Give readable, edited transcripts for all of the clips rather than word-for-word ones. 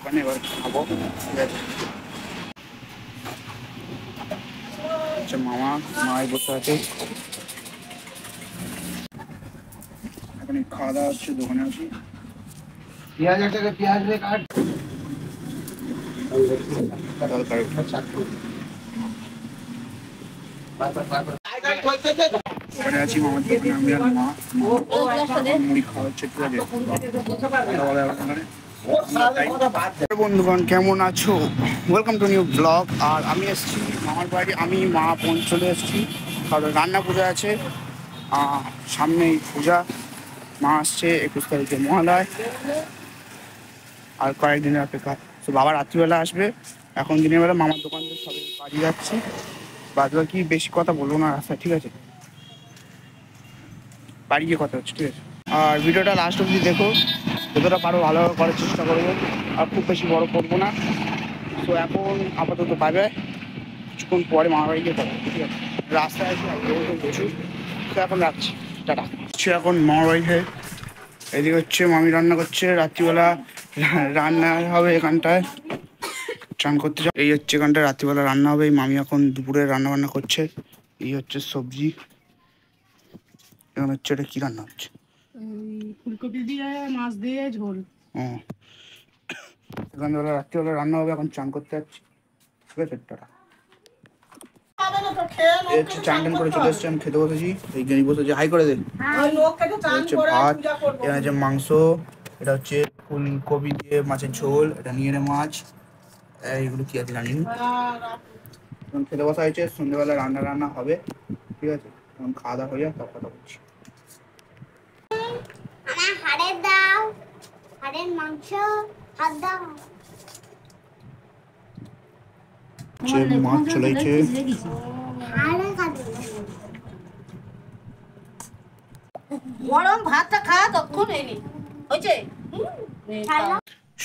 দোকানে, এবার খাবো। ঠিক আছে, আচ্ছা মামা মাই বসে আছে, এখন খাওয়া দাওয়া হচ্ছে, দোকানে আছি। পেঁয়াজ একটা পেঁয়াজ কাট। ওখানে আছি মামার দোকানে, আমি আর মা। মুড়ি খাওয়া হচ্ছে, ঠিক আছে। বন্ধুগণ কেমন আছো? Welcome to new blog. আর আমি এসেছি মামার বাড়ি, আমি মা বোন চলে এসেছি, কারণ রান্না পূজা আছে সামনেই পূজা। মা আসছে 21 তারিখে মহালয়, আর কয়েকদিনের অপেক্ষা। তো বাবা রাত্রিবেলা আসবে, এখন দিনের বেলা মামার দোকান থেকে সবাই বাড়ি যাচ্ছি। বাদ বাকি বেশি কথা বলবো না রাস্তায়, ঠিক আছে, বাড়ি গিয়ে কথা হচ্ছে, ঠিক আছে। আর ভিডিওটা লাস্ট অবধি দেখো, যতটা পারো ভালোভাবে করার চেষ্টা করবো, আর খুব বেশি বড় করবো না। তো এখন আপাতত পাবে, কিছুক্ষণ পরে মামার বাড়ি গিয়ে কথা, ঠিক আছে। রাস্তায় আছে প্রচুর, তো এখন রাখছি, টাটা। এখন মামার বাড়ি হয়ে এদিকে হচ্ছে মামি রান্না করছে, রাত্রিবেলা রান্না হবে এখানটায়, চান করতে যাও। এই হচ্ছে এখানটায় রাত্রিবেলা রান্না হবে, এই মামি এখন দুপুরে রান্না বান্না করছে। এই হচ্ছে সবজি, এখন হচ্ছে এটা কি রান্না হচ্ছে? ফুলকপি দিয়ে মাছ দিয়ে ঝোল। ও, এখানবেলা রাত্রিবেলা রান্না হবে, এখন চান করতে যাচ্ছি, ঠিক আছে, টাটা। এই হচ্ছে চান টান করে চলে এসছি, আমি খেতে বসেছি, এই গেঁড়ি বসেছি, হাই করে দেন। হচ্ছে ভাত, এটা হচ্ছে মাংস, এটা হচ্ছে ফুলকপি দিয়ে মাছের ঝোল, এটা নিয়ে মাছ, এইগুলো কি আছে জানি না। এখন খেতে বসা হয়েছে, সন্ধ্যেবেলা রান্না রান্না হবে, ঠিক আছে। এখন খাওয়া দাওয়া হয়ে যায়, তার কথা বলছি। হাড়ের দাও, হাড়ের মাংস, হাত দাও। মাছ চলেছে, গরম ভাতটা খা, তখন এলি হয়েছে।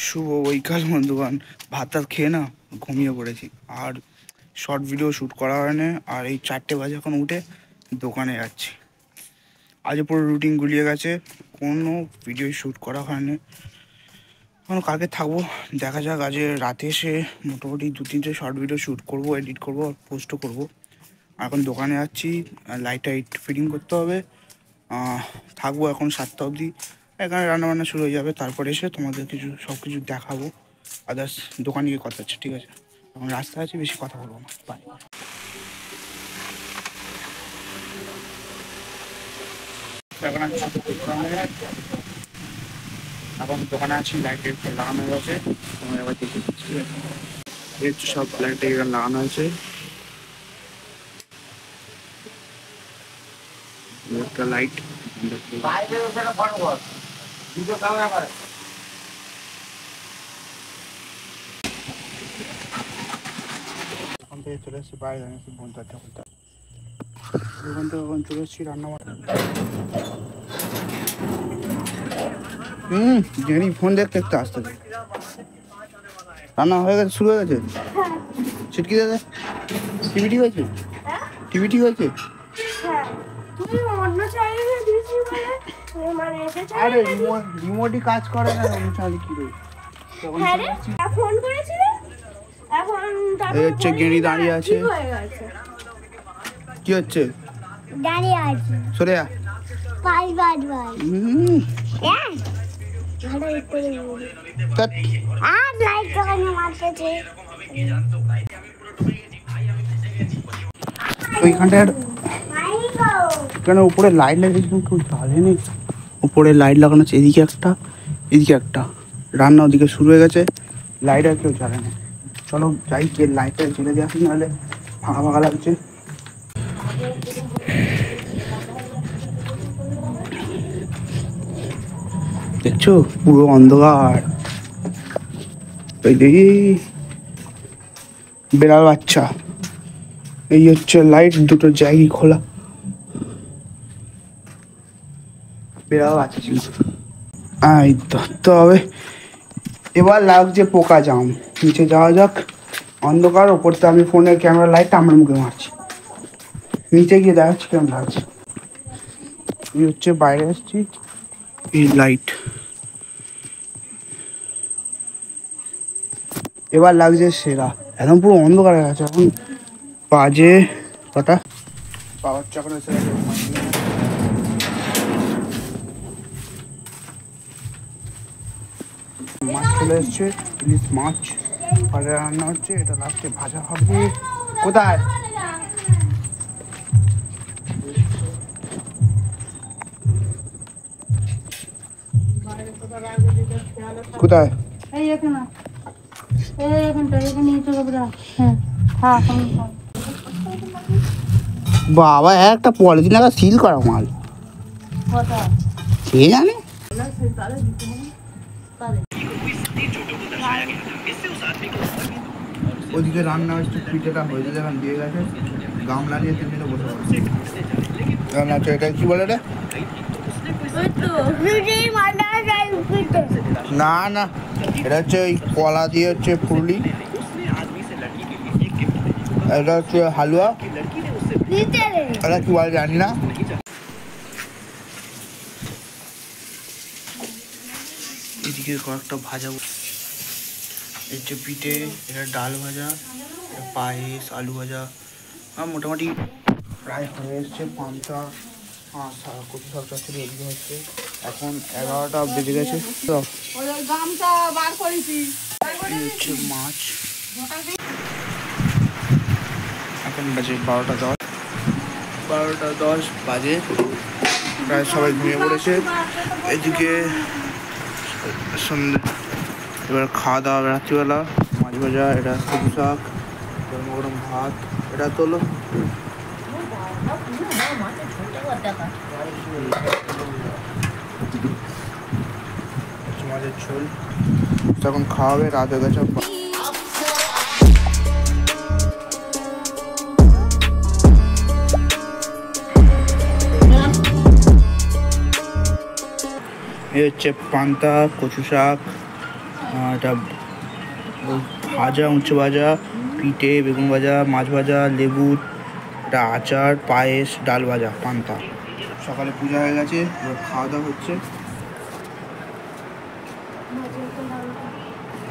শুভ বৈকাল বন্ধুগণ, ভাত টাত খেয়ে না ঘুমিয়ে পড়েছি, আর শর্ট ভিডিও শ্যুট করা হয় না। আর এই 4টে বাজে এখন উঠে দোকানে যাচ্ছি। আজ পুরো রুটিন গুলিয়ে গেছে, কোনো ভিডিও শ্যুট করা হয়নি। এখন কালকে থাকবো, দেখা যাক। আজ রাতে এসে মোটামুটি 2-3টে শর্ট ভিডিও শ্যুট করবো, এডিট করবো, আর পোস্টও করবো। এখন দোকানে যাচ্ছি, লাইট টাইট ফিটিং করতে হবে। থাকবো এখন 7টা অবধি, এখানে রান্নাবান্না শুরু হয়ে যাবে। তারপরে এসে তোমাদের সব কিছু দেখাবো, আদার্স দোকানে গিয়ে কথা হচ্ছে, ঠিক আছে। এখন রাস্তায় আছে, বেশি কথা বলবো না, বাই। এখন দোকানে আছি, লাইট লাগানো হয়েছে, তোমার এবার দেখে ঠিক আছে। এই হচ্ছে সব লাইট লাগানো হয়েছে, একটা লাইট এখন থেকে চলে এসেছি বাইরে, জানিস বন্ধু আছে বলতে, দোকান থেকে এখন চলে এসেছি রান্না বান্না। জানি ফোন দেখতে দেখতে আসতে, রান্না হয়ে গেছে, শুরু হয়ে গেছে। ছিটকি দাদা টিভি ঠিক হয়েছে, টিভি ঠিক হয়েছে। আরে রিমোটই কাজ করে না, চালি কি রে। এই হচ্ছে গেঁড়ি দাঁড়িয়ে আছে, কি হচ্ছে দাঁড়িয়ে আছে, সরে যা। ওইখানটার কেন উপরে লাইট লাগিয়েছিল, কেউ জ্বালেনি। উপরে লাইট লাগানো আছে, এদিকে একটা, এদিকে একটা। রান্না ওদিকে শুরু হয়ে গেছে, লাইট আর কেউ জ্বালে না। চলো যাই, যে লাইটটা জ্বেলে দিয়ে আসি, নাহলে ফাঁকা ফাঁকা লাগছে। দেখছো পুরো অন্ধকার, বেড়াল বাচ্চা। এই হচ্ছে লাইট, দুটো জায়গায় খোলা, বেড়াল বাচ্চা ছিল। এই তো হবে, এবার লাগছে পোকা জাম। নিচে যাওয়া যাক, অন্ধকার। ওপরতে আমি ফোনের ক্যামেরা লাইটটা আমার মুখে মারছি, নিচে গিয়ে দেখাচ্ছি কেমন লাগছে। এই হচ্ছে বাইরে আসছি, এই লাইট। এবার লাগছে সেরা, একদম পুরো অন্ধকার হয়ে গেছে এখন। বাজে কটা, পাওয়ার চাকর এসে গেছে। মাছ চলে এসছে, ইলিশ মাছ পাড়ে রান্না হচ্ছে, এটা লাস্টে ভাজা হবে। কোথায় কোথায় এই এখানে, এই এখানটা, এখানে নিয়ে চলে যাবো। হ্যাঁ হ্যাঁ হ্যাঁ। বাবা একটা পলিথিন একটা সিল করা মাল, কথা কে জানে। ওদিকে রান্না হচ্ছে, পিঠেটা হয়েছে যখন দিয়ে গেছে, গামলা নিয়ে তিনটে বসে পড়ছে। রান্না হচ্ছে, এটা কি বলে রে? না না, এটা হচ্ছে ওই কলা দিয়ে হচ্ছে ফুলি, এটা হচ্ছে হালুয়া, এটা কি বলে জানি না। এদিকে কয়েকটা ভাজা, এই যে পিঠে, এটা ডাল ভাজা, এটা পায়েস, আলু ভাজা, মোটামুটি প্রায় হয়ে এসছে। পান্তা কচু শাক চচ্চড়ি এগুলো হচ্ছে। এখন 11টা বেজে গেছে। তো গামটা বার করেছি, এই হচ্ছে মাছ। এখন বাজে 12টা 10, 12টা 10 বাজে, প্রায় সবাই ঘুমিয়ে পড়েছে। এদিকে সন্ধ্যে, এবার খাওয়া দাওয়া রাত্রিবেলা, মাছ ভাজা, এটা কচু শাক, গরম গরম ভাত, এটা তোলো মাছের ঝোল। তখন খাওয়াবে, রাত হয়ে গেছে। এই হচ্ছে পান্তা, কচু শাক, এটা ভাজা, উঁচু ভাজা, পিঠে, বেগুন ভাজা, মাছ ভাজা, লেবু, এটা আচার, পায়েস, ডাল ভাজা, পান্তা। সকালে পূজা হয়ে গেছে, এবার খাওয়া দাওয়া হচ্ছে।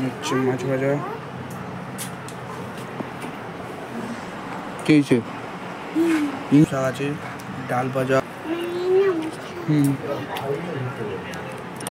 হচ্ছে মাছ ভাজা, কি হয়েছে, শাক আছে, ডাল ভাজা।